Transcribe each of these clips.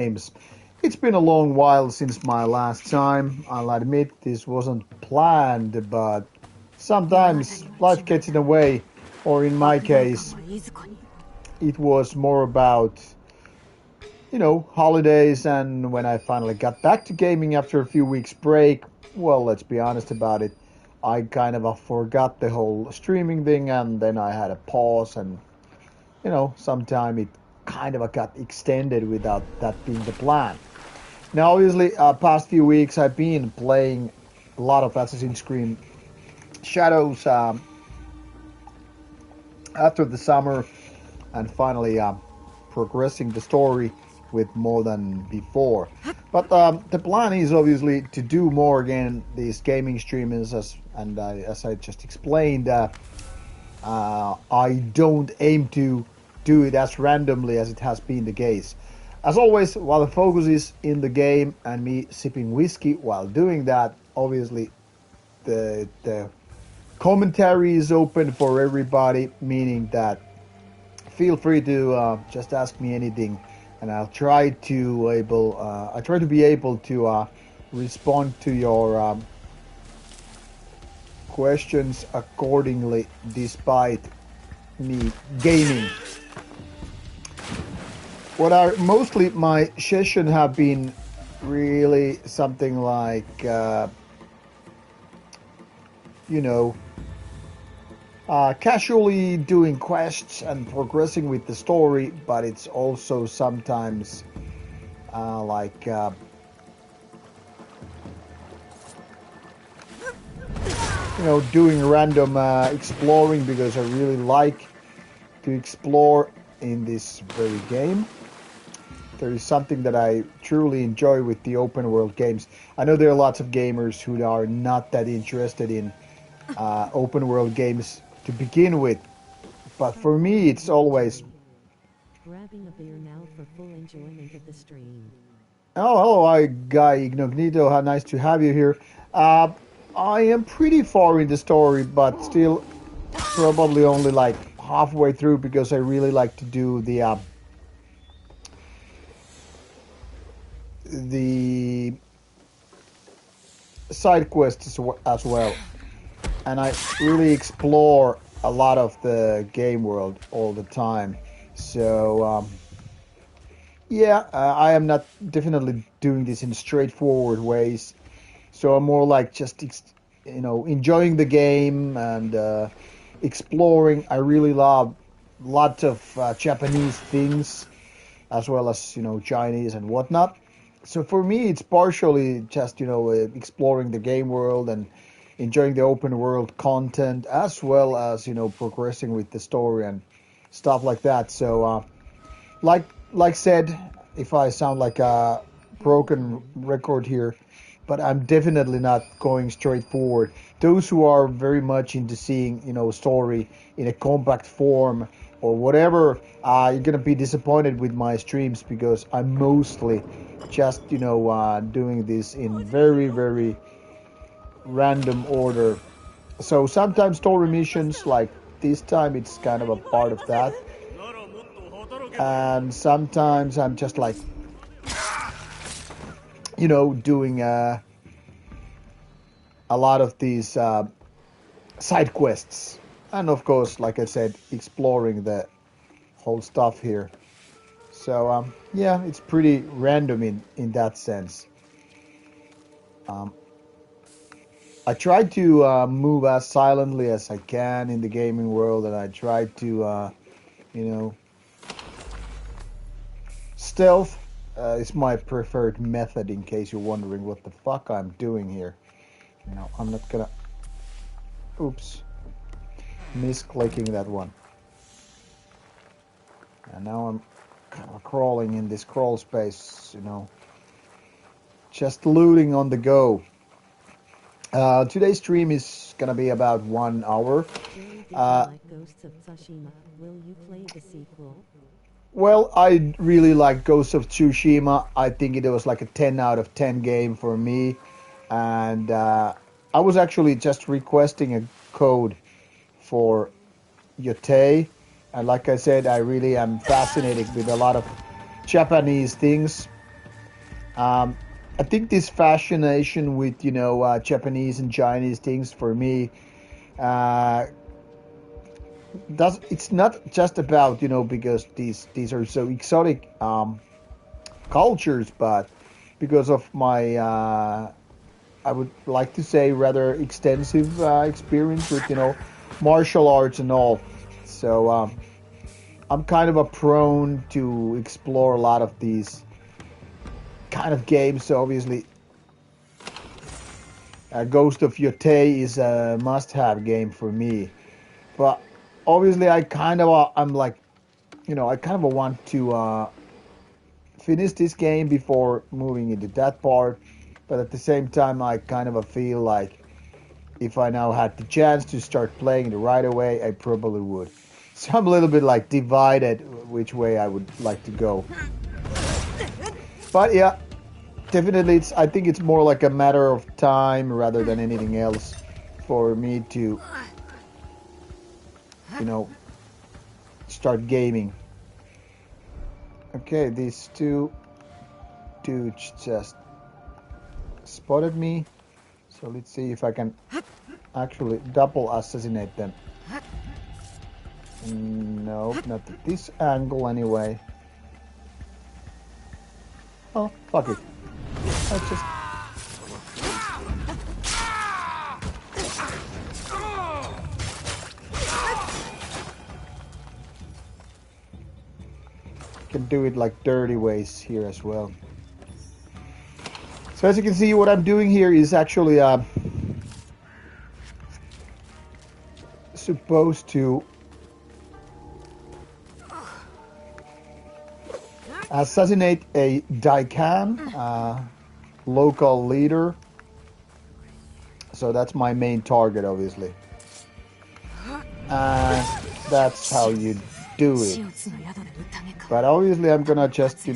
games. It's been a long while since my last time. I'll admit this wasn't planned, but sometimes life gets in the way, or in my case, it was more about, holidays, and when I finally got back to gaming after a few weeks break, well, let's be honest about it, I kind of forgot the whole streaming thing, and then I had a pause, and, sometime it kind of got extended without that being the plan. Now, obviously, past few weeks I've been playing a lot of Assassin's Creed Shadows after the summer, and finally progressing the story with more than before. But the plan is obviously to do more again these gaming streamings, as I just explained. I don't aim to do it as randomly as it has been the case. As always, while the focus is in the game and me sipping whiskey while doing that, obviously the commentary is open for everybody, meaning that feel free to just ask me anything, and I try to be able to respond to your questions accordingly, despite me gaming. What are mostly my session have been really something like you know casually doing quests and progressing with the story, but it's also sometimes like doing random exploring, because I really like to explore in this very game. There is something that I truly enjoy with the open world games. I know there are lots of gamers who are not that interested in open world games to begin with, but for me it's always grabbing a beer now for full enjoyment of the stream. Oh, hello, hi, Guy Ignognito. How nice to have you here. I am pretty far in the story, but still probably only like halfway through, because I really like to do the side quests as well, and I really explore a lot of the game world all the time. So yeah, I am not definitely doing this in straightforward ways. So I'm more like just enjoying the game and exploring. I really love lots of Japanese things, as well as Chinese and whatnot. So for me, it's partially just exploring the game world and enjoying the open world content, as well as progressing with the story and stuff like that. So like said, if I sound like a broken record here, but I'm definitely not going straight forward. Those who are very much into seeing story in a compact form or whatever, you're gonna be disappointed with my streams, because I'm mostly just doing this in very very random order. So sometimes story missions, like this time, it's kind of a part of that, and sometimes I'm just like doing a lot of these side quests, and of course, like I said, exploring the whole stuff here. So yeah, it's pretty random in that sense. um, I try to move as silently as I can in the gaming world, and I try to you know stealth is my preferred method, in case you're wondering what the fuck I'm doing here. I'm not gonna, oops, misclicking that one. And now I'm kind of crawling in this crawl space, just looting on the go. Today's stream is gonna be about 1 hour. Like Ghosts of Tsushima, will you play the sequel? Well, I really like Ghost of Tsushima. I think it was like a 10 out of 10 game for me. And I was actually just requesting a code for Yotei. And like I said, I really am fascinated with a lot of Japanese things. I think this fascination with Japanese and Chinese things for me uh, does it's not just about because these are so exotic cultures, but because of my I would like to say rather extensive experience with martial arts and all. So I'm kind of a prone to explore a lot of these kind of games. So obviously, Ghost of Yotei is a must-have game for me. But obviously, I'm like I kind of want to finish this game before moving into that part. But at the same time, I kind of feel like if I now had the chance to start playing it right away, I probably would. So I'm a little bit like divided which way I would like to go. But yeah, definitely I think it's more like a matter of time rather than anything else for me to, you know, start gaming. Okay, these two dudes just spotted me. So let's see if I can actually double assassinate them. Nope, not at this angle anyway. Oh, fuck it. I just... can do it like dirty ways here as well. So as you can see, what I'm doing here is actually supposed to assassinate a Daikan, local leader. So that's my main target, obviously. And that's how you do it. But obviously I'm gonna just,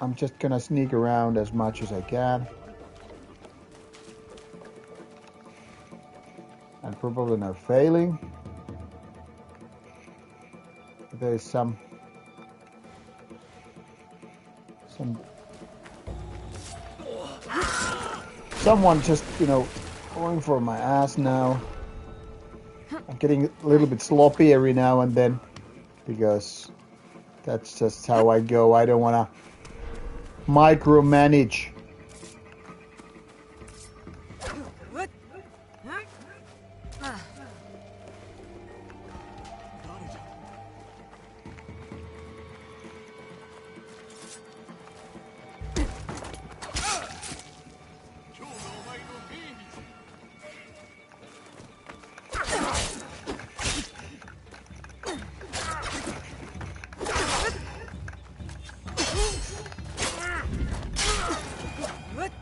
I'm just gonna sneak around as much as I can. And probably not failing. There's some someone just, going for my ass now. I'm getting a little bit sloppy every now and then because that's just how I go. I don't want to micromanage.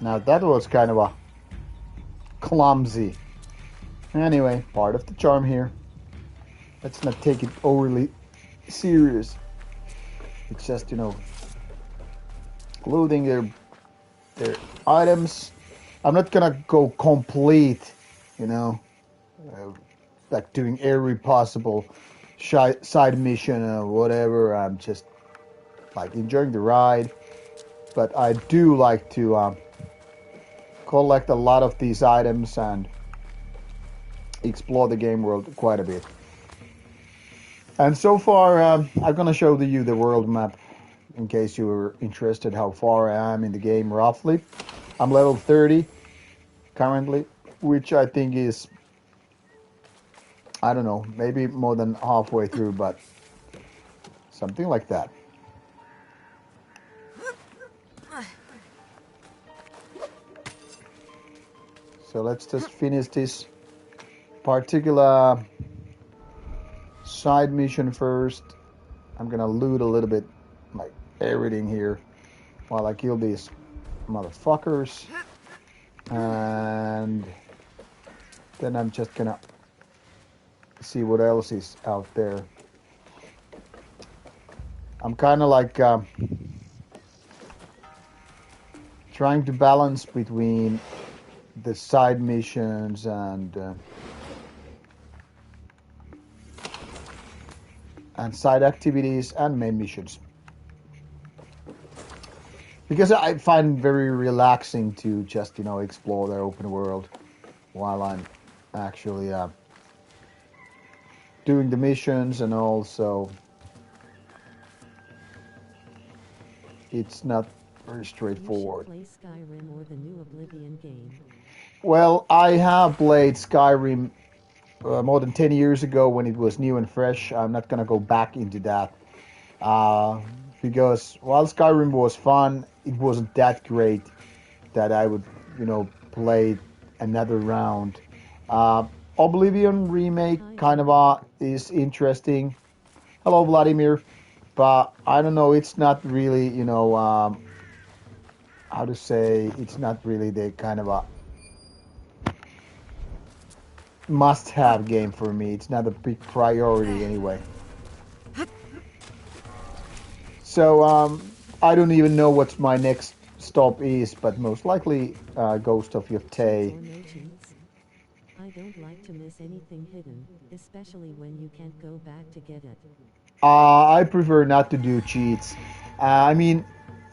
Now that was kind of a clumsy. Anyway, part of the charm here. Let's not take it overly serious. It's just, looting their items. I'm not gonna go complete, like doing every possible side mission or whatever. I'm just like enjoying the ride. But I do like to collect a lot of these items and explore the game world quite a bit. And so far, I'm gonna show you the world map in case you were interested how far I am in the game roughly. I'm level 30 currently, which I think is, I don't know, maybe more than halfway through, but something like that. So let's just finish this particular side mission first. I'm gonna loot a little bit, like everything here, while I kill these motherfuckers. And then I'm just gonna see what else is out there. I'm kind of like trying to balance between the side missions and and side activities and main missions. Because I find it very relaxing to just, explore the open world while I'm actually doing the missions, and also it's not very straightforward. You should play Skyrim or the new Oblivion game. Well, I have played Skyrim more than 10 years ago when it was new and fresh. I'm not gonna go back into that uh, because while Skyrim was fun, it wasn't that great that I would, play another round. Uh, Oblivion remake kind of is interesting. Hello, Vladimir. But I don't know. It's not really, how to say. It's not really the kind of a must-have game for me. It's not a big priority anyway. So I don't even know what my next stop is, but most likely Ghost of Yotei. I don't like to miss anything hidden, especially when you can't go back to get it. I prefer not to do cheats. I mean,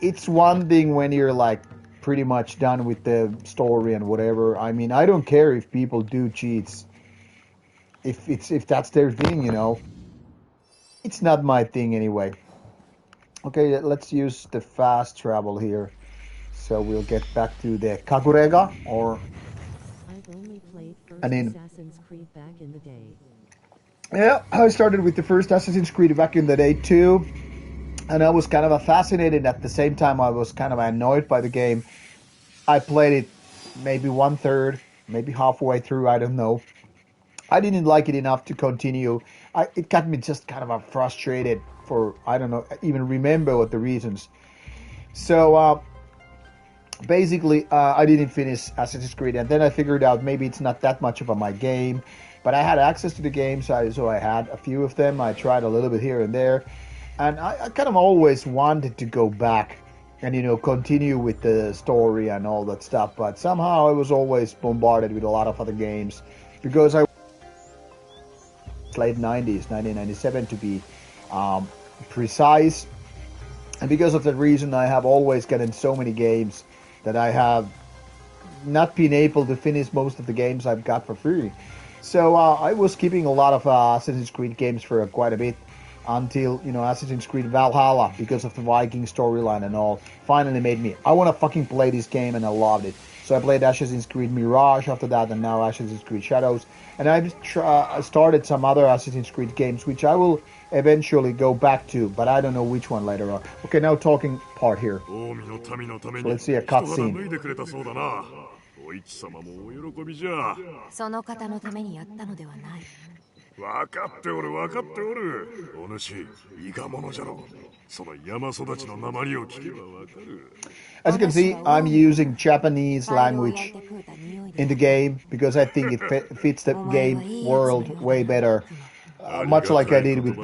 it's one thing when you're like pretty much done with the story and whatever. I mean, I don't care if people do cheats. If that's their thing, It's not my thing anyway. Okay, let's use the fast travel here. So we'll get back to the Kagurega or I've only played first and in Assassin's Creed back in the day. yeah, I started with the first Assassin's Creed back in the day too. And I was kind of fascinated at the same time I was kind of annoyed by the game. I played it maybe one third, maybe halfway through, I don't know. I didn't like it enough to continue. It got me just kind of frustrated for, I don't know, even remember what the reasons. So basically, I didn't finish Assassin's Creed, and then I figured out maybe it's not that much of my game. But I had access to the game, so I had a few of them. I tried a little bit here and there. And I kind of always wanted to go back and, continue with the story and all that stuff. But somehow I was always bombarded with a lot of other games because I late 90s, 1997 to be precise. And because of that reason, I have always gotten so many games that I have not been able to finish most of the games I've got for free. So I was keeping a lot of Assassin's Creed games for quite a bit until, Assassin's Creed Valhalla, because of the Viking storyline and all, finally made me, I want to fucking play this game, and I loved it. So I played Assassin's Creed Mirage after that, and now Assassin's Creed Shadows. And I've started some other Assassin's Creed games, which I will eventually go back to, but I don't know which one later on. Okay, now talking part here. So let's see a cutscene. お市様もお喜びじゃ。その方のためにやったのではない。分かっておる分かっておる。お主、いかものじゃろ。その山育ちの訛りを聞けばわかる。As you can see, I'm using Japanese language in the game because I think it fits the game world way better. Much like I did with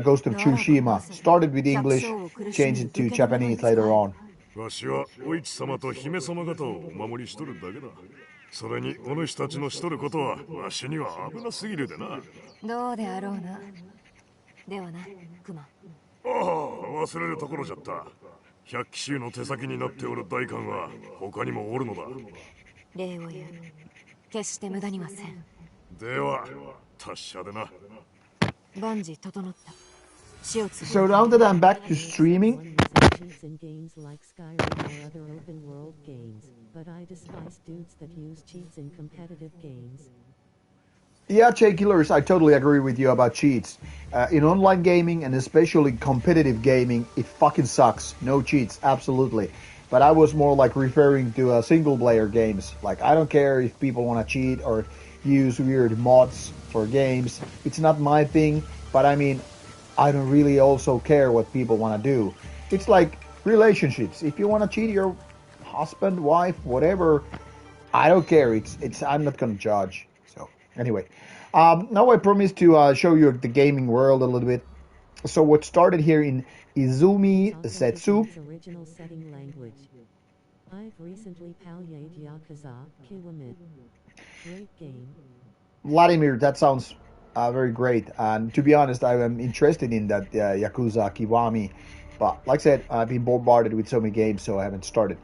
Ghost of Tsushima. Started with English, changed it to Japanese later on. わしはお市様と姫様方をお守りしとるだけだ。それにお主たちのしとることはわしには危なすぎるでな。どうであろうな。ではな、クマ。ああ、忘れるところじゃった。百騎衆の手先になっておる大官は他にもおるのだ。礼を言う。決して無駄にはせん。では、達者でな。万事整った。 So now that I'm back to streaming, in games like Skyrim or other open world games, but I despise dudes that use cheats in competitive games. Yeah, Jay Killers, I totally agree with you about cheats. In online gaming and especially competitive gaming, it fucking sucks. No cheats, absolutely. But I was more like referring to single player games. Like, I don't care if people want to cheat or use weird mods for games. It's not my thing, but I mean, I don't really also care what people want to do. It's like relationships. If you want to cheat your husband, wife, whatever, I don't care. I'm not gonna judge. So anyway, now I promised to show you the gaming world a little bit. So what started here in Izumi Setsu. Original setting language. I've recently played Yakuza Kiwami. Great game. Vladimir, that sounds Very great. And to be honest, I am interested in that Yakuza Kiwami. But like I said, I've been bombarded with so many games, so I haven't started.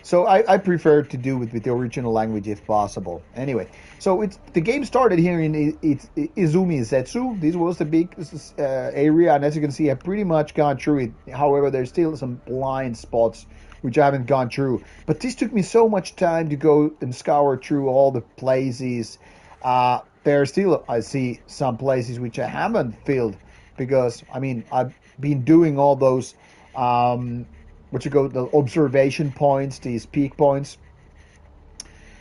So I prefer to do it with the original language if possible. Anyway, so the game started here in Izumi Zetsu. This was the big area, and as you can see, I've pretty much gone through it. However, there's still some blind spots which I haven't gone through. But this took me so much time to go and scour through all the places. There are still, I see, some places which I haven't filled because, I mean, I've been doing all those what you go the observation points, these peak points,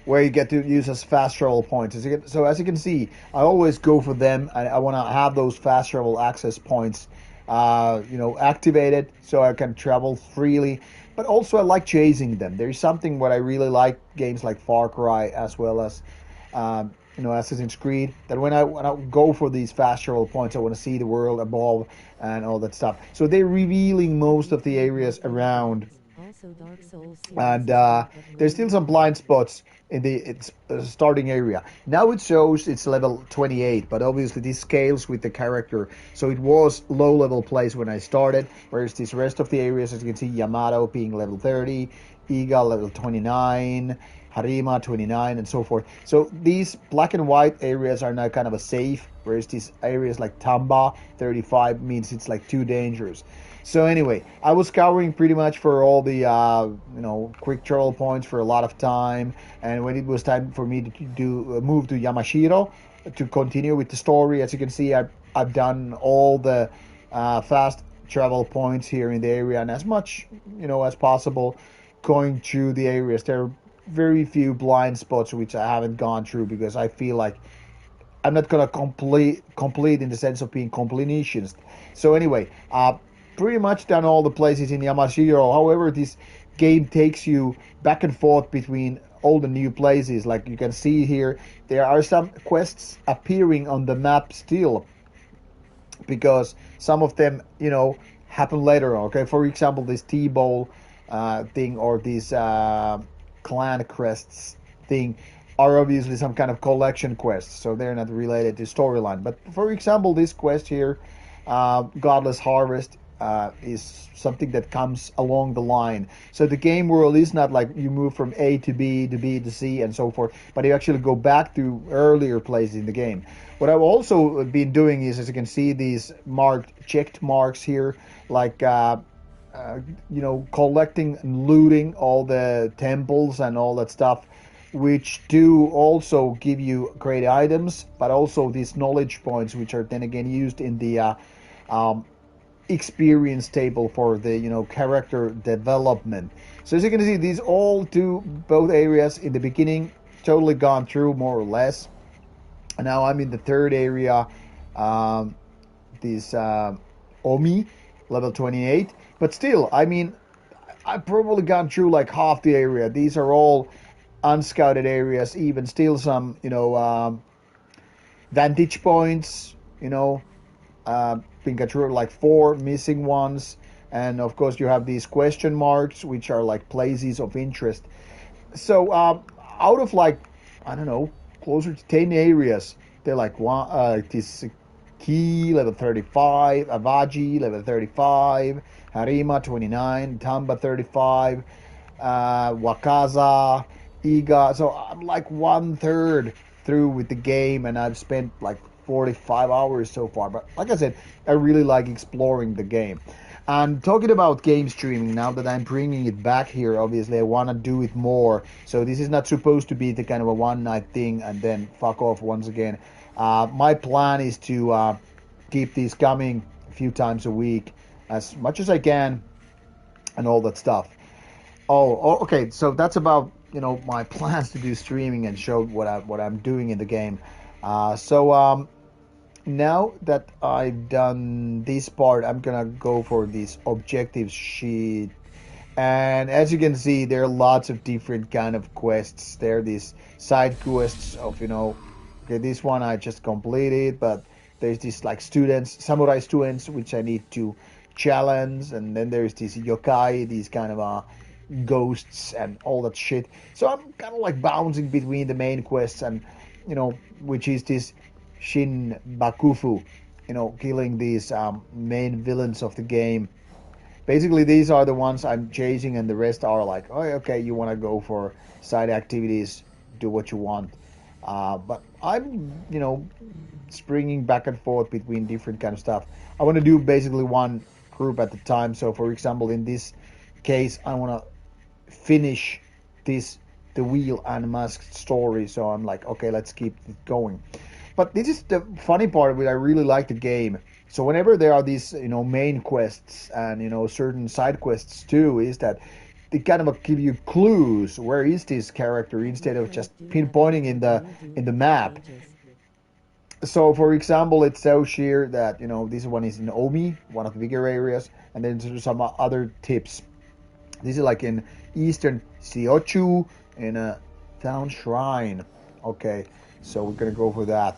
where you get to use as fast travel points. So as you can see, I always go for them. I want to have those fast travel access points, activated so I can travel freely. But also I like chasing them. There's something what I really like games like Far Cry as well as Assassin's Creed. That when I go for these fast travel points, I want to see the world above and all that stuff. So they're revealing most of the areas around, and there's still some blind spots in the starting area. Now it shows it's level 28, but obviously this scales with the character. So it was low level place when I started, whereas this rest of the areas, as you can see, Yamato being level 30, Iga level 29, Harima 29, and so forth. So these black and white areas are now kind of a safe, whereas these areas like Tamba 35 means it's like too dangerous. So anyway, I was scouring pretty much for all the quick travel points for a lot of time, and when it was time for me to move to Yamashiro to continue with the story, as you can see, I've done all the fast travel points here in the area, and as much as possible going through the areas. There are very few blind spots which I haven't gone through because I feel like I'm not gonna complete in the sense of being completionist. So anyway, pretty much done all the places in Yamashiro. However, this game takes you back and forth between all the new places. Like you can see here, there are some quests appearing on the map still, because some of them, happen later on. Okay, for example, this T-Bowl thing or this clan crests thing are obviously some kind of collection quests, so they're not related to storyline. But for example, this quest here, Godless Harvest, is something that comes along the line. So the game world is not like you move from A to B to B to C and so forth, but you actually go back to earlier places in the game. What I've also been doing is, as you can see, these checked marks here, like collecting and looting all the temples and all that stuff, which do also give you great items, but also these knowledge points, which are then again used in the experience table for the character development. So as you can see, these all do both areas in the beginning, totally gone through more or less. And now I'm in the third area, this Omi level 28. But still, I mean, I've probably gone through like half the area. These are all unscouted areas, even still some vantage points, think through like 4 missing ones, and of course you have these question marks, which are like places of interest. So out of like, I don't know, closer to 10 areas, they're like this Key level 35, Avaji level 35, Harima 29, Tamba 35, Wakaza, Iga. So I'm like 1/3 through with the game, and I've spent like 45 hours so far. But like I said, I really like exploring the game. And talking about game streaming, now that I'm bringing it back here, obviously I want to do it more. So this is not supposed to be the kind of a one night thing and then fuck off once again. My plan is to keep these coming a few times a week, as much as I can, and all that stuff. Okay. So that's about my plans to do streaming and show what I'm doing in the game. Now that I've done this part, I'm gonna go for this objective sheet. And as you can see, there are lots of different kind of quests. There are these side quests of, okay, this one I just completed, but there's these like samurai students, which I need to challenge. And then there's these yokai, these kind of ghosts and all that shit. So I'm kind of like bouncing between the main quests and, which is this Shin Bakufu, killing these main villains of the game. Basically, these are the ones I'm chasing, and the rest are like, oh, okay, you want to go for side activities, do what you want. But I'm, springing back and forth between different kind of stuff. I want to do basically one group at a time. So, for example, in this case, I want to finish this the Wheel and Mask story. So I'm like, okay, let's keep it going. But this is the funny part where I really like the game. So whenever there are these, main quests and certain side quests too, is that they kind of give you clues. Where is this character instead of just pinpointing in the map? So, for example, it shows here that this one is in Omi, one of the bigger areas, and then there's some other tips. This is like in eastern Siochu in a town shrine. Okay, so we're gonna go for that.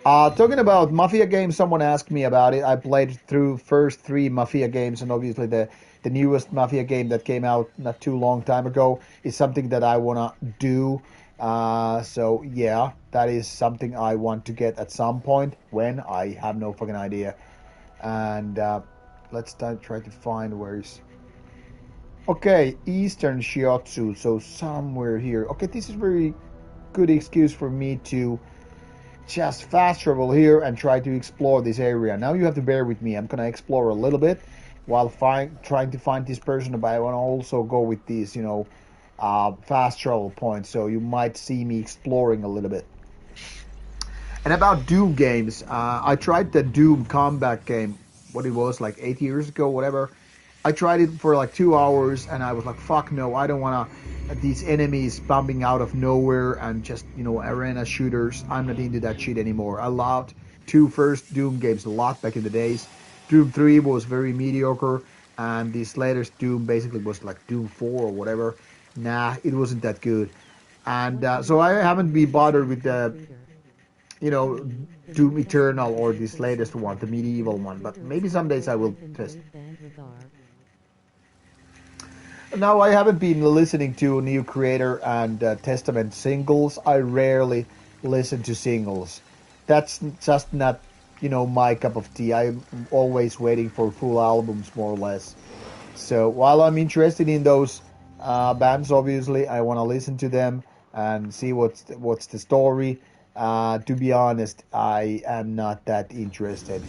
Talking about Mafia games, someone asked me about it. I played through first 3 Mafia games, and obviously the newest Mafia game that came out not too long time ago is something that I wanna do. So yeah, that is something I want to get at some point. When, I have no fucking idea. And let's try to find where is. Okay, Eastern Shiotsu, so somewhere here. Okay, this is very good excuse for me to just fast travel here and try to explore this area. Now you have to bear with me. I'm gonna explore a little bit while trying to find this person, but I want to also go with these, fast travel points. So you might see me exploring a little bit. And about Doom games, I tried the Doom combat game. What it was like 8 years ago, whatever. I tried it for like 2 hours, and I was like, "Fuck no! I don't wanna these enemies bumping out of nowhere and just arena shooters. I'm not into that shit anymore." I loved 2 first Doom games a lot back in the days. Doom 3 was very mediocre, and this latest Doom basically was like Doom 4 or whatever. Nah, it wasn't that good, and so I haven't been bothered with the Doom Eternal or this latest one, the medieval one. But maybe some days I will test. Now, I haven't been listening to new creator and Testament singles. I rarely listen to singles. That's just not, my cup of tea. I'm always waiting for full albums, more or less. So while I'm interested in those bands, obviously, I want to listen to them and see what's the story. To be honest, I am not that interested.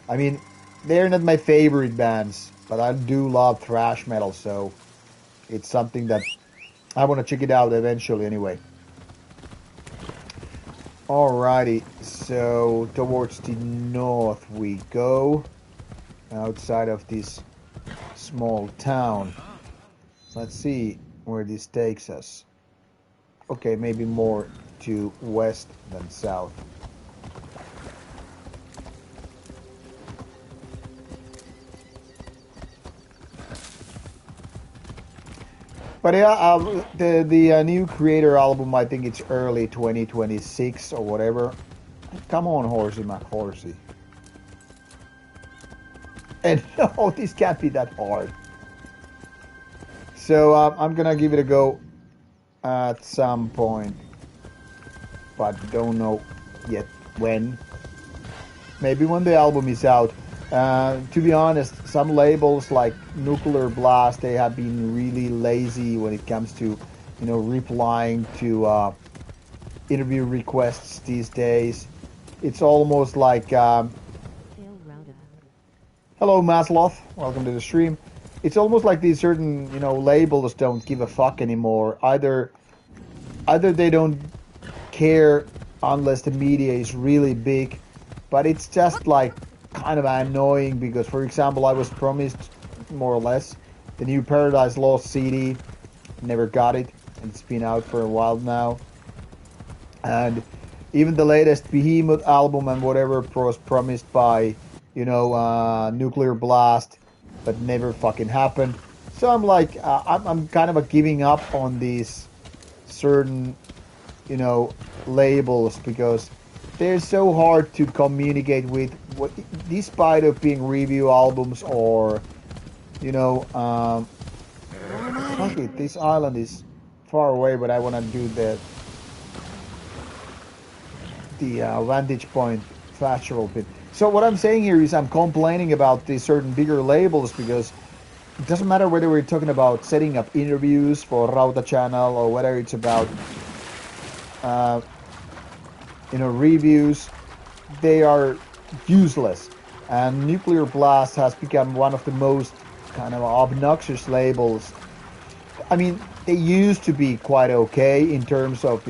I mean, they're not my favorite bands, but I do love thrash metal, so it's something that I want to check it out eventually anyway. Alrighty, so towards the north we go, outside of this small town. Let's see where this takes us. Okay, maybe more to west than south. But yeah, the new creator album, I think it's early 2026 or whatever. Come on, Horsey McHorsey. And no, this can't be that hard. So I'm gonna give it a go at some point, but don't know yet when. Maybe when the album is out. To be honest, some labels like Nuclear Blast, they have been really lazy when it comes to, replying to interview requests these days. It's almost like, hello Masloth, welcome to the stream. It's almost like these certain, labels don't give a fuck anymore. Either they don't care unless the media is really big, but it's just like kind of annoying because, for example, I was promised more or less the new Paradise Lost CD, never got it, and it's been out for a while now. And even the latest Behemoth album and whatever was promised by, Nuclear Blast, but never fucking happened. So I'm like, I'm kind of giving up on these certain, labels because they're so hard to communicate with, despite of being review albums or, fuck it, this island is far away, but I want to do the vantage point fast travel pin. So what I'm saying here is I'm complaining about these certain bigger labels because it doesn't matter whether we're talking about setting up interviews for Rauta channel or whether it's about uh, reviews. They are useless, and Nuclear Blast has become one of the most kind of obnoxious labels. I mean, they used to be quite okay in terms of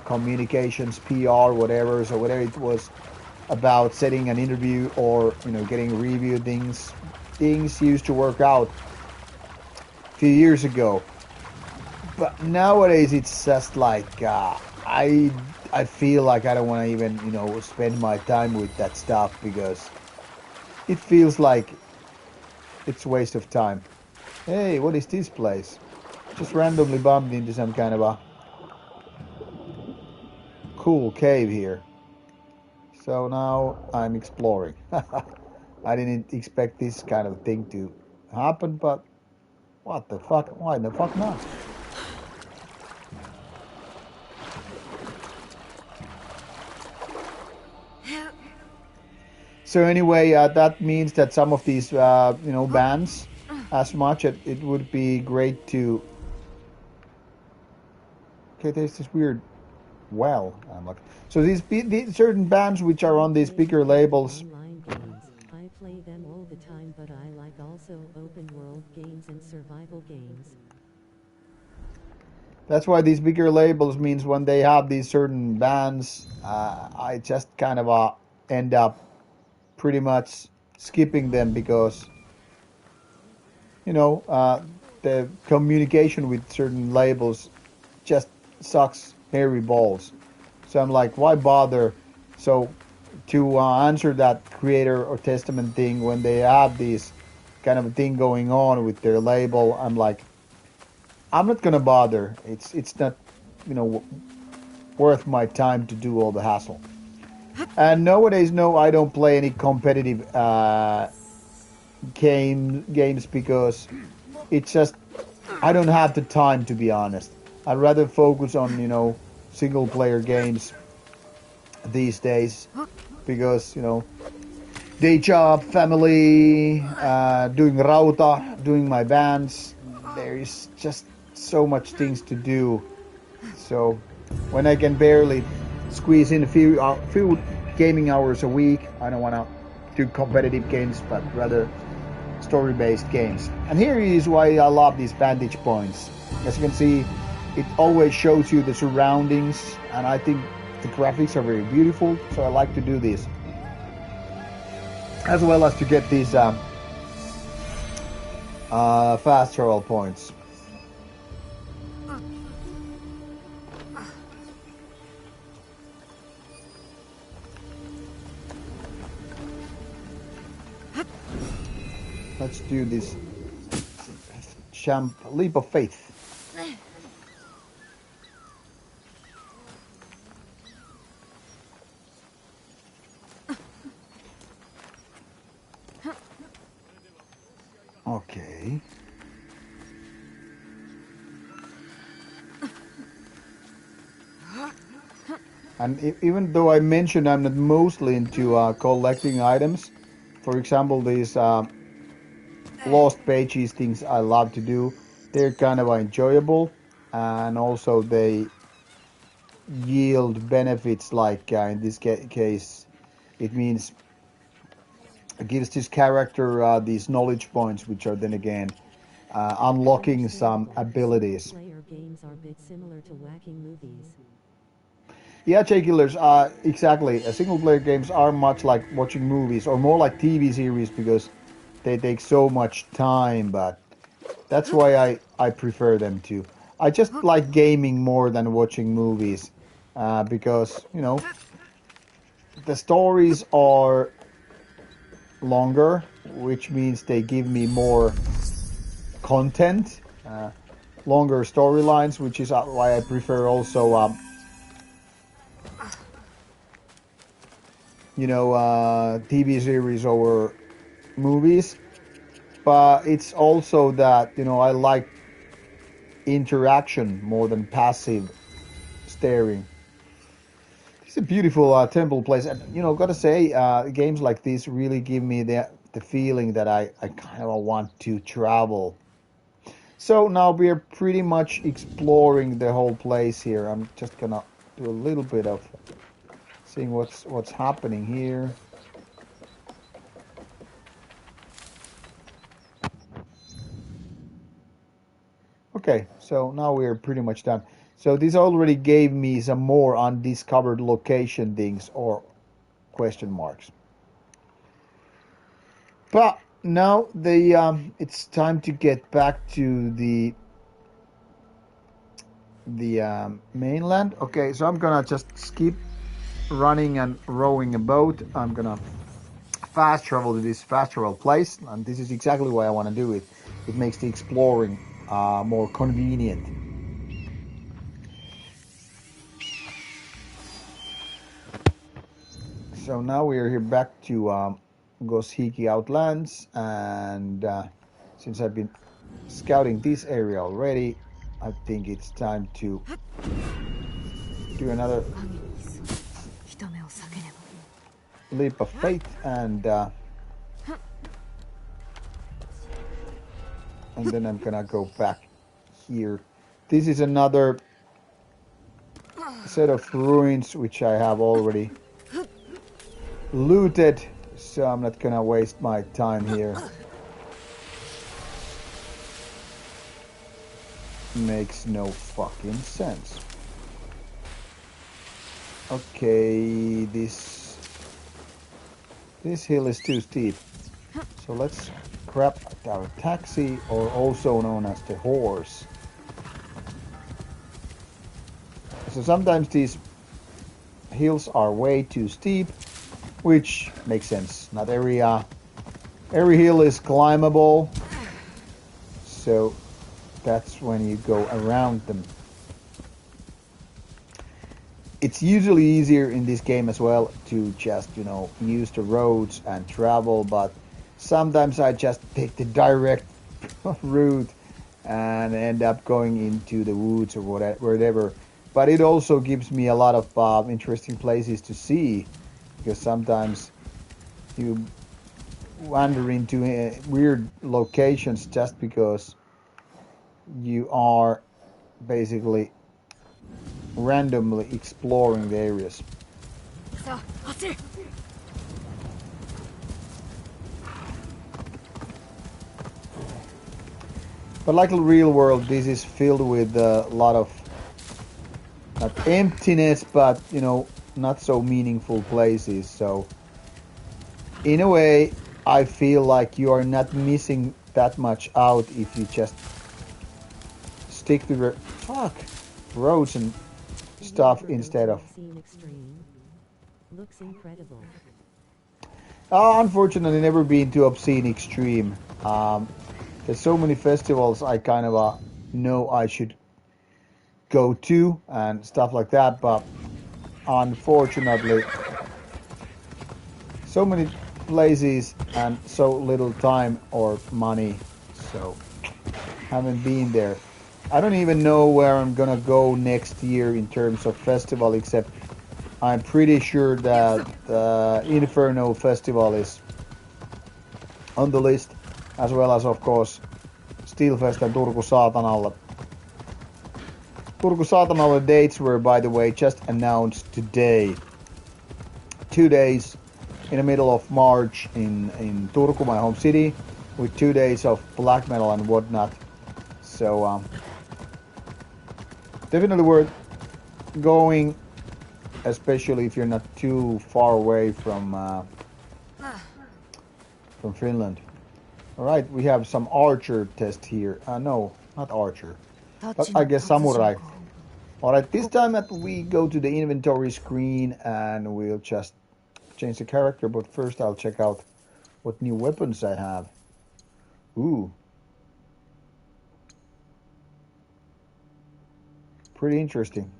communications, PR, whatever. So whether it was about setting an interview or getting review things used to work out a few years ago. But nowadays it's just like I feel like I don't want to even spend my time with that stuff because it feels like it's a waste of time. Hey, what is this place? Just randomly bumped into some kind of a cool cave here. So now I'm exploring. I didn't expect this kind of thing to happen, but what the fuck? Why the fuck not? So anyway, that means that some of these bands, as much it would be great to. Okay, there's this weird well. I'm like, so these certain bands which are on these bigger labels. Online games. I play them all the time, but I like also open world games and survival games. That's why these bigger labels means when they have these certain bands, I just kind of end up pretty much skipping them because the communication with certain labels just sucks hairy balls. So I'm like, why bother? So to answer that creator or testament thing when they have these kind of thing going on with their label, I'm like, I'm not gonna bother. It's not worth my time to do all the hassle. And nowadays, no, I don't play any competitive games because it's just I don't have the time, to be honest. I'd rather focus on single player games these days because day job, family, doing Rauta, doing my bands. There is just so much things to do. So when I can barely squeeze in a few gaming hours a week, I don't want to do competitive games, but rather story-based games. And here is why I love these vantage points. As you can see, it always shows you the surroundings, and I think the graphics are very beautiful, so I like to do this. As well as to get these fast travel points. Let's do this leap of faith. Okay. And even though I mentioned I'm not mostly into collecting items, for example, these lost pages things I love to do, they're kind of enjoyable, and also they yield benefits like in this case it means it gives this character these knowledge points, which are then again unlocking some abilities. Player games are a bit similar to whacking movies. Yeah, J Killers, exactly. Single player games are much like watching movies or more like TV series because they take so much time, but that's why I prefer them too. I just like gaming more than watching movies because, the stories are longer, which means they give me more content, longer storylines, which is why I prefer also TV series over movies. But it's also that I like interaction more than passive staring. It's a beautiful temple place, and you know, gotta say, games like this really give me the feeling that I kind of want to travel. So now we're pretty much exploring the whole place here. I'm just gonna do a little bit of seeing what's happening here. Okay, so now we're pretty much done. So this already gave me some more undiscovered location things or question marks. But now it's time to get back to the mainland. Okay, so I'm gonna just skip running and rowing a boat. I'm gonna fast travel to this fast travel place, and this is exactly why I want to do it. It makes the exploring more convenient. So now we are here back to Goshiki Outlands, and since I've been scouting this area already, I think it's time to do another leap of faith and then I'm gonna go back here. This is another set of ruins which I have already looted, so I'm not gonna waste my time here. Makes no fucking sense. Okay, this hill is too steep, so let's grab our taxi, or also known as the horse. So sometimes these hills are way too steep, which makes sense. Not every hill is climbable, so that's when you go around them. It's usually easier in this game as well to just, you know, use the roads and travel, but sometimes I just take the direct route and end up going into the woods or whatever. But it also gives me a lot of interesting places to see, because sometimes you wander into weird locations just because you are basically randomly exploring the areas. But like the real world, this is filled with a lot of not emptiness, but you know, not so meaningful places. So in a way, I feel like you are not missing that much out if you just stick to the roads and stuff instead of. Looks incredible. Unfortunately, never been to Obscene Extreme. There's so many festivals I kind of know I should go to and stuff like that, but unfortunately, so many places and so little time or money, so haven't been there. I don't even know where I'm gonna go next year in terms of festival, except I'm pretty sure that the Inferno Festival is on the list, as well as, of course, Steelfest and Turku Saatanalle. Turku Saatanalle dates were, by the way, just announced today. 2 days in the middle of March in Turku, my home city, with 2 days of black metal and whatnot. So definitely worth going, especially if you're not too far away from Finland. All right, we have some archer test here. No, not archer, but I guess samurai. All right, this time we go to the inventory screen and we'll just change the character. But first, I'll check out what new weapons I have. Ooh, pretty interesting.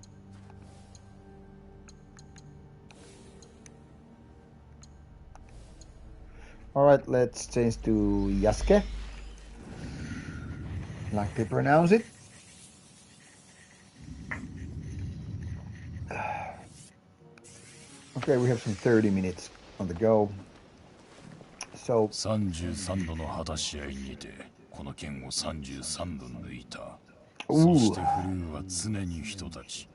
All right, let's change to Yasuke, like they pronounce it. Okay, we have some 30 minutes on the go. So 33度の果たし合いにてこの剣を33度抜いた。そ ooh, してフルーは常に人たち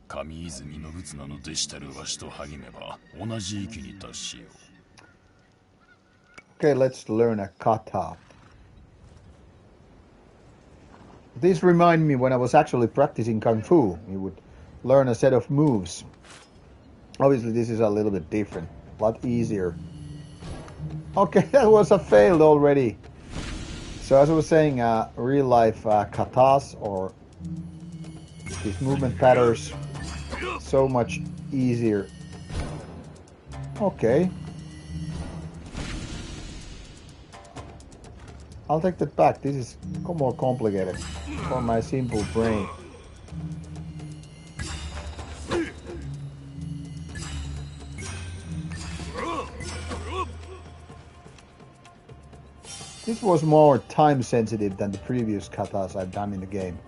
上泉信綱の弟子たるわしと励めば同じ域に達しよう。 okay, let's learn a kata. This reminded me when I was actually practicing Kung Fu. You would learn a set of moves. Obviously, this is a little bit different, a lot easier. Okay, that was a failed already. So as I was saying, real life katas or these movement patterns, so much easier. Okay. I'll take that back. This is more complicated for my simple brain. This was more time sensitive than the previous katas I've done in the game.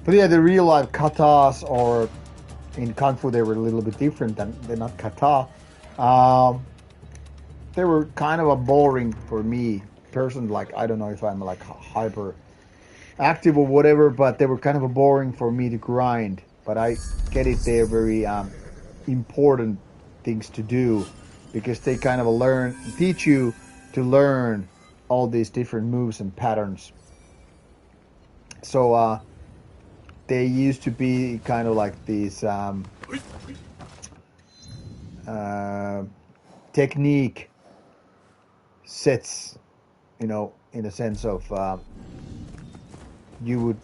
But yeah, the real life katas, or in Kung Fu they were a little bit different than they're not kata. They were kind of a boring for me person. Like, I don't know if I'm like hyper active or whatever, but they were kind of a boring for me to grind. But I get it, they're very important things to do because they kind of teach you to learn all these different moves and patterns. So they used to be kind of like these technique sets, you know, in a sense of you would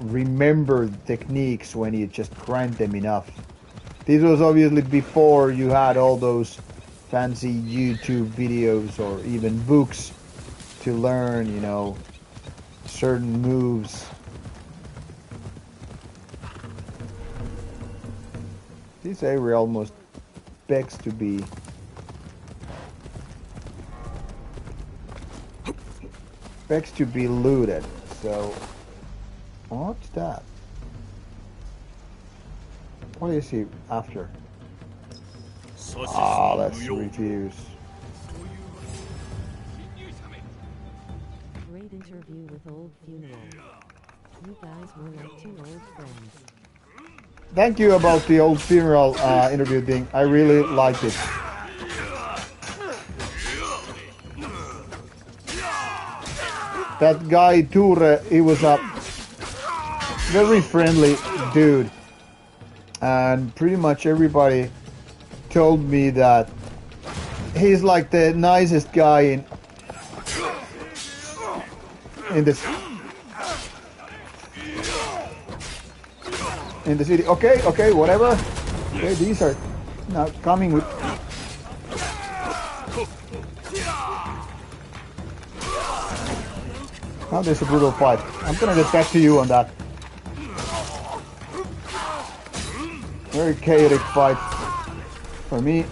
remember the techniques when you just grind them enough. This was obviously before you had all those fancy YouTube videos or even books to learn, you know, certain moves. This area almost begs to be looted. So what's that? What do you see after? Ah, let's refuse. Great interview with Old Funeral. You guys were like two old friends. Thank you about the Old Funeral interview thing. I really liked it. That guy Ture, he was a very friendly dude, and pretty much everybody told me that he's like the nicest guy in the city. Okay, whatever. Okay, these are now coming with. Now there's a brutal fight. I'm gonna get back to you on that. Very chaotic fight for me.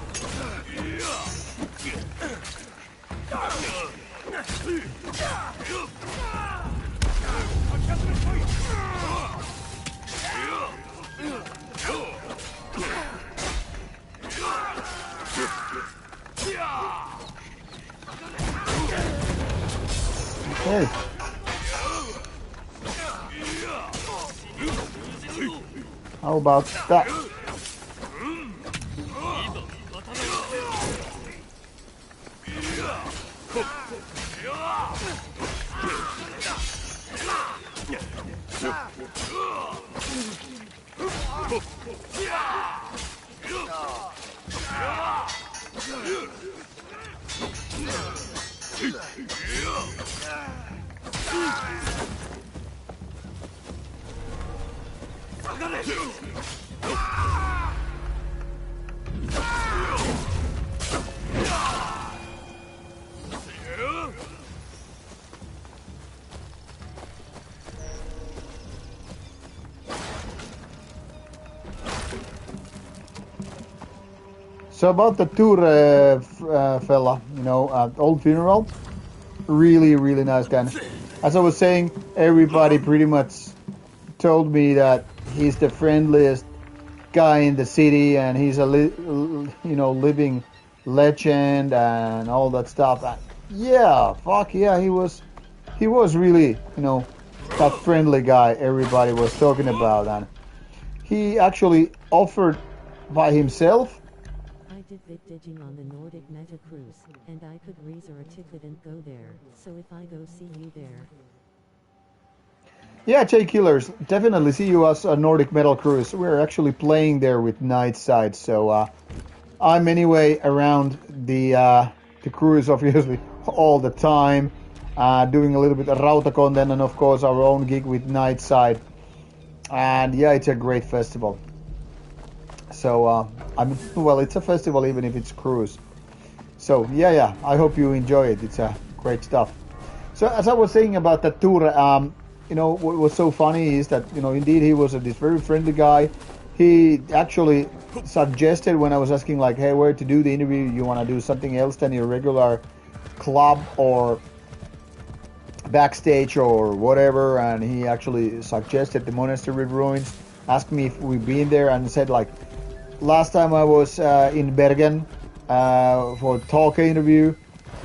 Okay. How about that? So about the Ture fella, old funeral, really, really nice guy. As I was saying, everybody pretty much told me that he's the friendliest guy in the city, and he's a living legend and all that stuff. And yeah, fuck yeah, he was really that friendly guy everybody was talking about, and he actually offered by himself. I did digging on the Nordic Meta Cruise, and I could reserve a ticket and go there, so if I go see you there. Yeah, Jay Killers, definitely see you as a Nordic Metal Cruise. We're actually playing there with Nightside, so I'm anyway around the cruise obviously all the time, doing a little bit of Rauta content and of course our own gig with Nightside. And yeah, it's a great festival. So it's a festival even if it's a cruise. So yeah, I hope you enjoy it. It's great stuff. So as I was saying about that tour, what was so funny is that indeed he was this very friendly guy. He actually suggested when I was asking like, hey, where to do the interview, you want to do something else than your regular club or backstage or whatever, and he actually suggested the monastery ruins, asked me if we've been there, and said like, last time I was in Bergen for a talk interview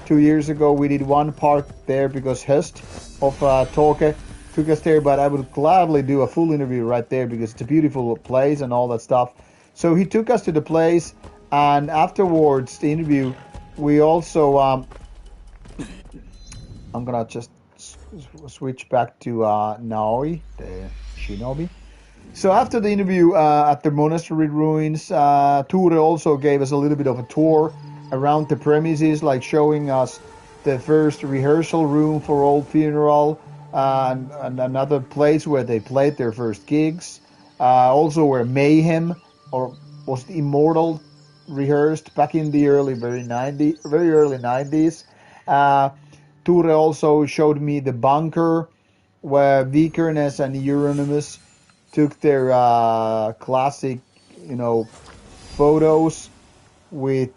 2 years ago, we did one part there because Höst of Talke took us there, but I would gladly do a full interview right there because it's a beautiful place and all that stuff. So he took us to the place, and afterwards the interview, we also I'm gonna just switch back to Naoi, the shinobi. So after the interview at the monastery ruins, Ture also gave us a little bit of a tour around the premises, like showing us the first rehearsal room for Old Funeral, and another place where they played their first gigs. Also where Mayhem or was the Immortal rehearsed back in the very early 90s. Ture also showed me the bunker where Vikernes and Euronymous took their classic, photos with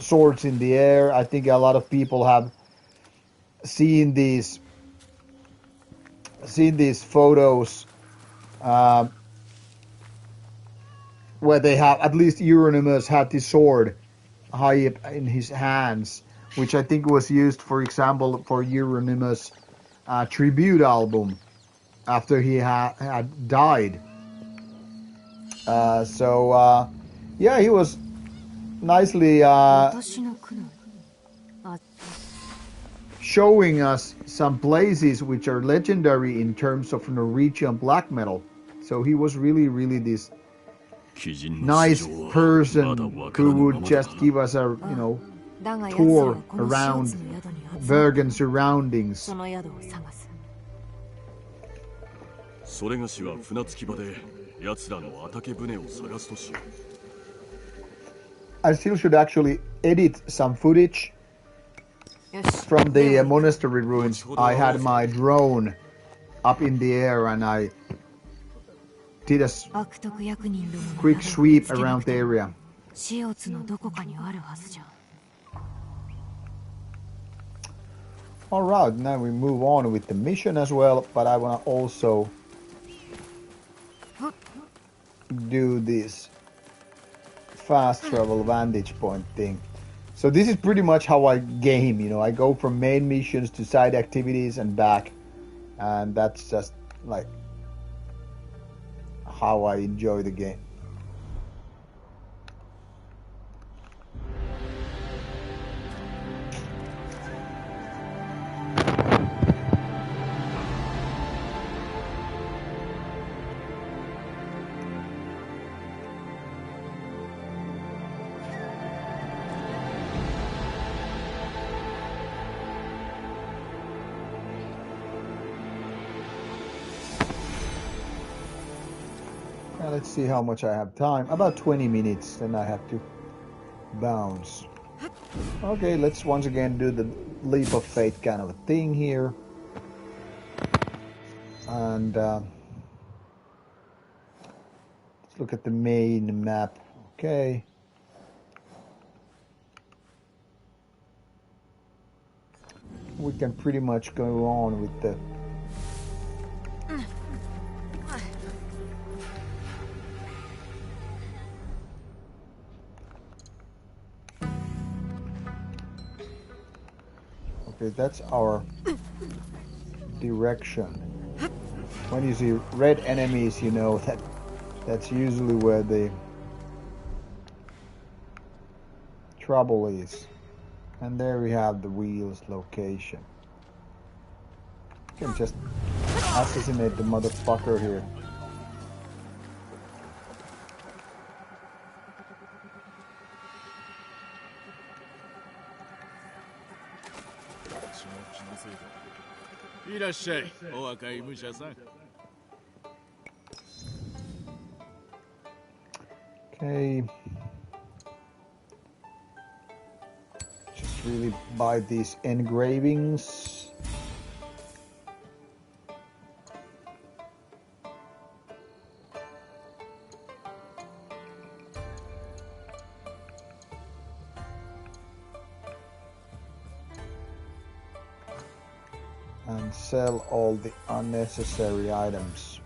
swords in the air. I think a lot of people have seen these photos where they have at least Euronymous had this sword high up in his hands, which I think was used, for example, for Euronymous' tribute album after he had died. Yeah, he was nicely showing us some places which are legendary in terms of Norwegian black metal. So he was really, really this nice person who would just give us a, tour around Bergen surroundings. それがしは船着き場で奴らのataque船を探すとしよう。I still should actually edit some footage from the monastery ruins. I had my drone up in the air and I did a quick sweep around the area. Alright, now we move on with the mission as well, but I want to also do this fast travel vantage point thing. So this is pretty much how I game, I go from main missions to side activities and back, and that's just like how I enjoy the game. Let's see how much I have time. About 20 minutes, then I have to bounce. Okay, let's once again do the leap of faith kind of a thing here. And let's look at the main map. Okay. we can pretty much go on with the okay, that's our direction. When you see red enemies, you know that that's usually where the trouble is. And there we have the wheels location. You can just assassinate the motherfucker here. Okay. Just really buy these engravings. And sell all the unnecessary items.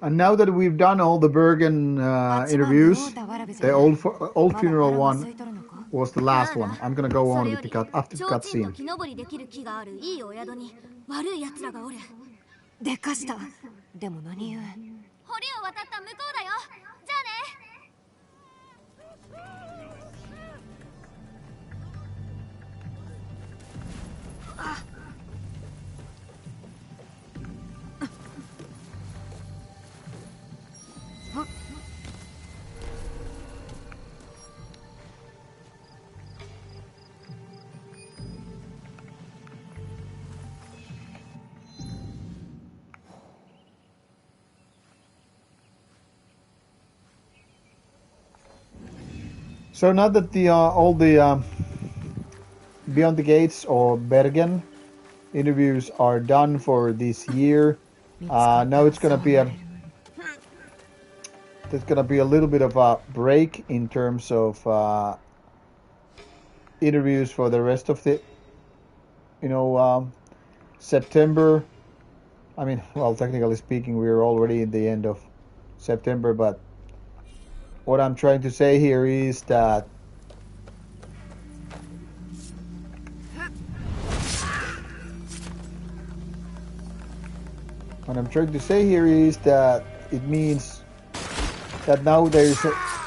And now that we've done all the Bergen interviews, the old funeral one was the last one. I'm gonna go on with the after the cutscene. でかした。でも何故？堀を渡った向こうだよ。じゃあね。So now that the all the Beyond the Gates or Bergen interviews are done for this year, now it's gonna be there's gonna be a little bit of a break in terms of interviews for the rest of the September. I mean, well, technically speaking, we're already in the end of September, but what I'm trying to say here is that it means that now there's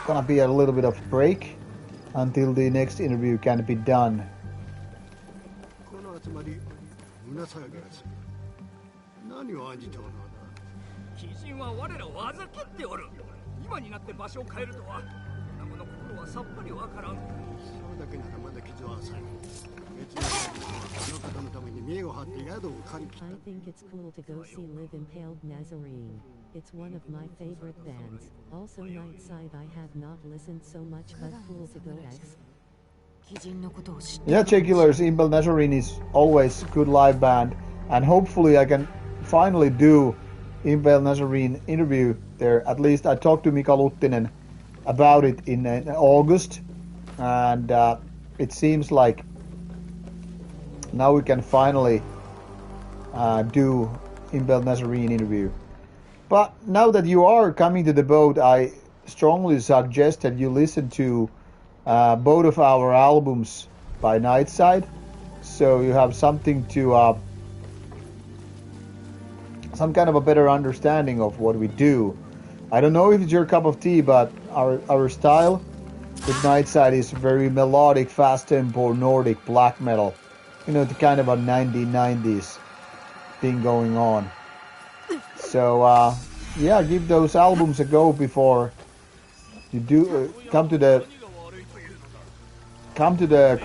gonna be a little bit of break until the next interview can be done. 今になって場所を変えるとは女子の心はさっぱりわからん。それだけならまだ傷は浅い。別にあの方のために見栄を張って宿を借り切った。I think it's cool to go see Live Impaled Nazarene. It's one of my favorite bands. Also Nightside I have not listened so much but cool to go X. Yeah, Checkillers, Impaled Nazarene is always a good live band, and hopefully I can finally do Impaled Nazarene interview there. At least I talked to Mika Luttinen about it in August, and it seems like now we can finally do Impaled Nazarene interview. But now that you are coming to the boat, I strongly suggest that you listen to both of our albums by Nightside, so you have something to some kind of a better understanding of what we do. I don't know if it's your cup of tea, but our style with Nightside is very melodic, fast tempo, Nordic black metal. you know, the kind of a 1990s thing going on. So yeah, give those albums a go before you do come to the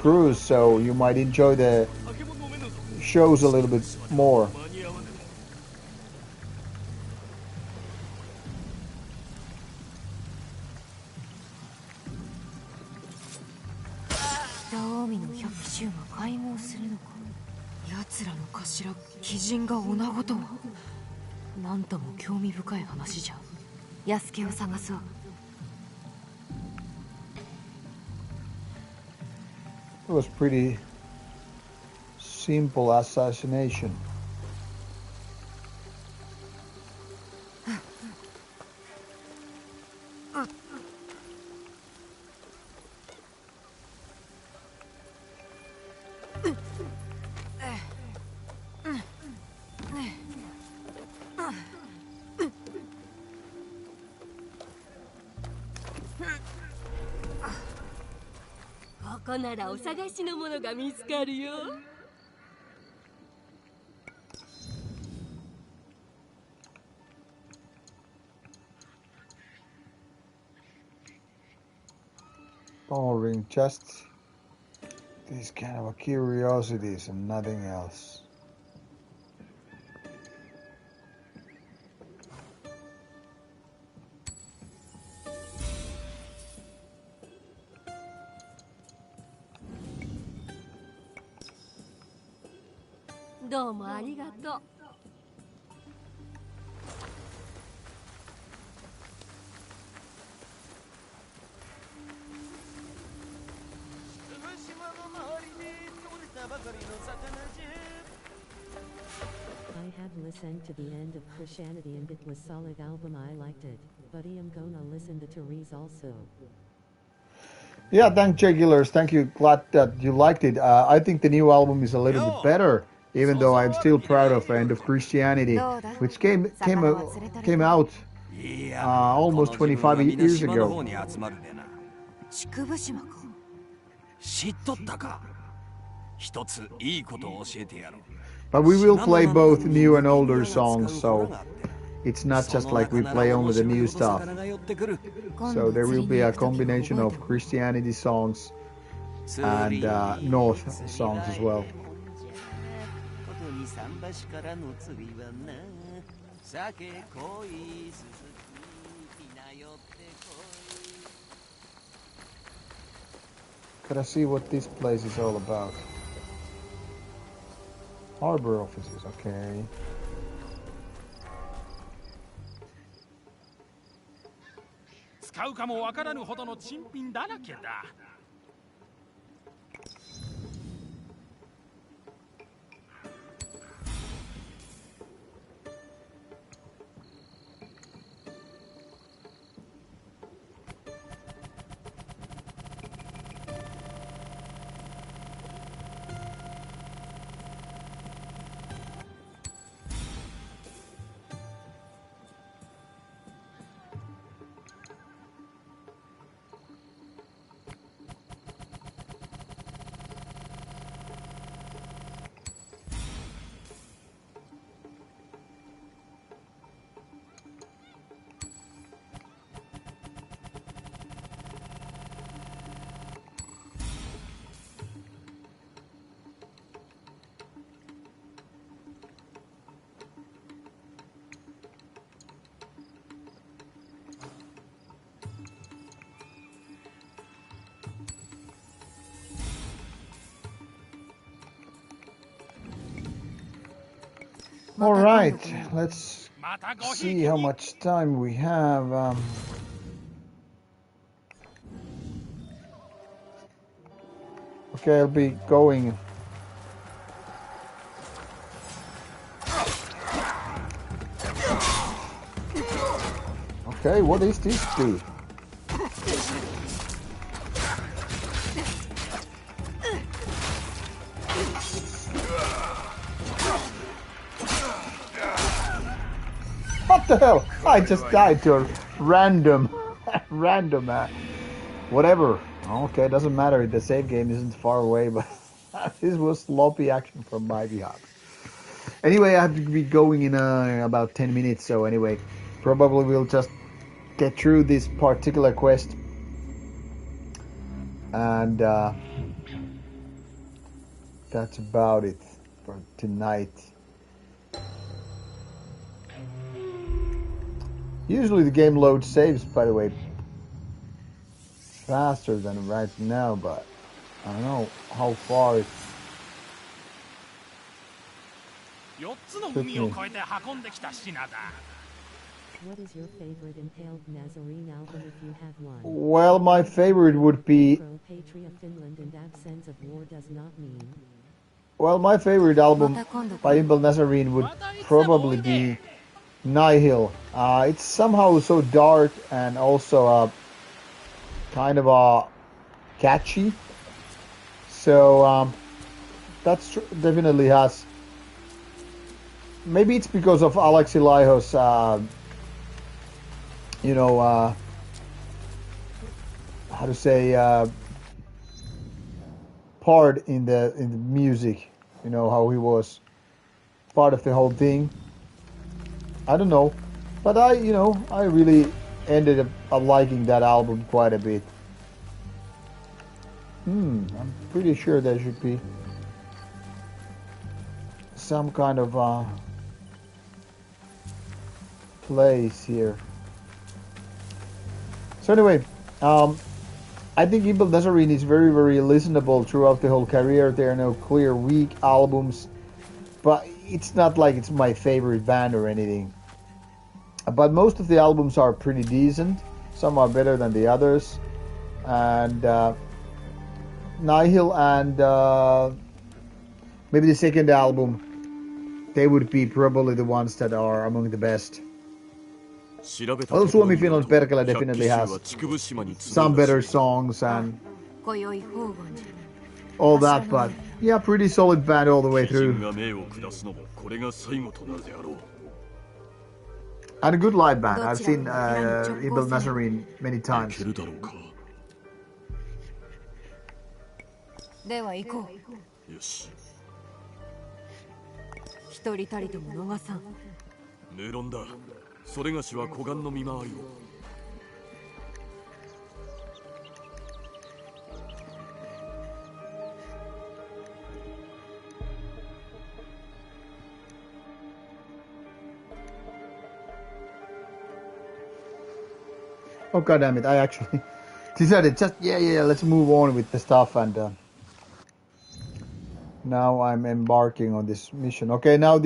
cruise, so you might enjoy the shows a little bit more. 北近江の百州が会合するのか。奴らの頭鬼人が女子とは。なんとも興味深い話じゃ。安家を探そう。It was pretty simple assassination.ここならお探しのものが見つかるよ。Boring, just these kind of curiosities and nothing else. Doうもありがとう。I have listened to the end of Christianity and it was solid album. I liked it, but I am gonna listen to Therese also. Yeah, thank Jagulars. Thank you. Glad that you liked it. I think the new album is a little bit better, even though I'm still proud of End of Christianity, which came out almost 25 years ago. 竹生島か。知っとったか。一ついいことを教えてやろう。 But we will play both new and older songs, so it's not just like we play only the new stuff. So there will be a combination of Christianity songs and North songs as well. Gotta see what this place is all about. Harbor offices, okay. 使うかもわからぬほどの珍品だらけだ。All right, let's see how much time we have. Okay, I'll be going. Okay, what is this do? What the hell? I just died to a random, whatever. Okay, doesn't matter. The save game isn't far away, but This was sloppy action from my behalf. Anyway, I have to be going in about 10 minutes, so anyway, probably we'll just get through this particular quest. And that's about it for tonight. Usually the game loads saves, by the way, faster than right now, but I don't know how far it took me. What is your favorite Impaled Nazarene album if you have one? Well, my favorite would be... Patria Finland and Absence of War does not mean... Well, my favorite album by Impaled Nazarene would probably be Nihil. It's somehow so dark and also kind of catchy. So that's definitely has... Maybe it's because of Alexi Laiho's, how to say, part in the music. You know, how he was part of the whole thing. I don't know, but I really ended up liking that album quite a bit. I'm pretty sure there should be some kind of place here. So anyway, I think Impaled Nazarene is very, very listenable throughout the whole career. There are no clear weak albums, but it's not like it's my favorite band or anything. But most of the albums are pretty decent. Some are better than the others. And Nihil and maybe the second album, they would be probably the ones that are among the best. Well, Suomi Finland Perkele definitely has some better songs and all that, but yeah, pretty solid band all the way through. And a good live band. I've seen Impaled Nazarene many times. では行こう。よし。一人たりとも逃さん。無論だ。それがしは湖岸の見回りを。Oh god damn it! I actually decided just yeah. Let's move on with the stuff, and now I'm embarking on this mission. Okay, now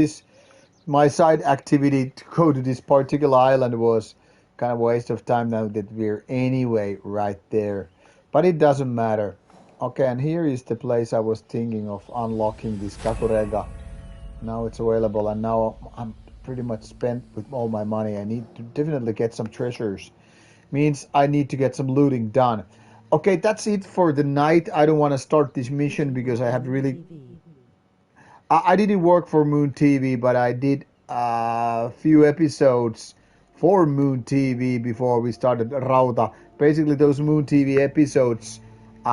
my side activity to go to this particular island was kind of a waste of time now that we're anyway right there, but it doesn't matter. Okay, and here is the place I was thinking of unlocking this Kakurega. Now it's available, and now I'm pretty much spent with all my money. I need to definitely get some treasures. Means I need to get some looting done. Okay, that's it for the night. I don't want to start this mission because I have really... I didn't work for Moon TV, but I did a few episodes for Moon TV before we started Rauta. Basically, those Moon TV episodes, they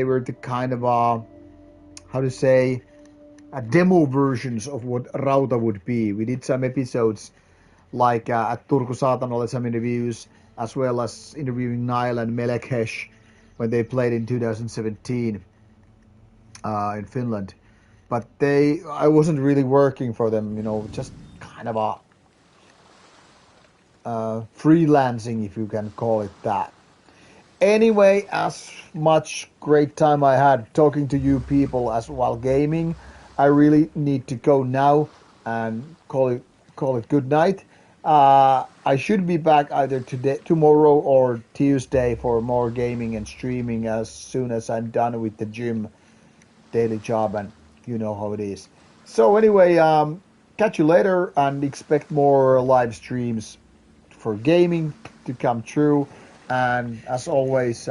were the kind of, how to say, demo versions of what Rauta would be. We did some episodes like at Turku Saatanolle, some interviews, as well as interviewing Niall and Melekesh when they played in 2017 in Finland. But I wasn't really working for them, just kind of freelancing, if you can call it that. Anyway, as much great time I had talking to you people as while gaming, I really need to go now and call it good night. I should be back either tomorrow or Tuesday for more gaming and streaming as soon as I'm done with the gym daily job, and you know how it is. So anyway, catch you later and expect more live streams for gaming to come true. And as always,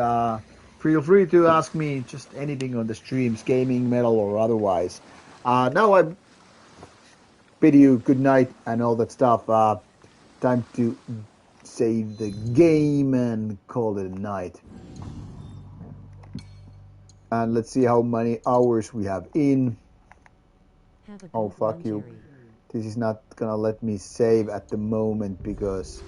feel free to ask me just anything on the streams, gaming, metal, or otherwise. Now I bid you good night and all that stuff. Time to save the game and call it a night. And let's see how many hours we have in. Oh, fuck you. This is not gonna let me save at the moment because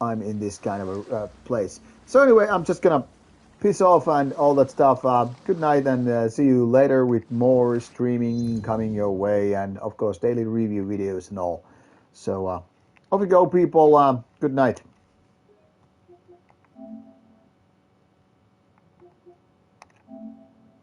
I'm in this kind of a place. So anyway, I'm just gonna piss off and all that stuff. Good night and see you later with more streaming coming your way and of course daily review videos and all. So off we go, people. Good night.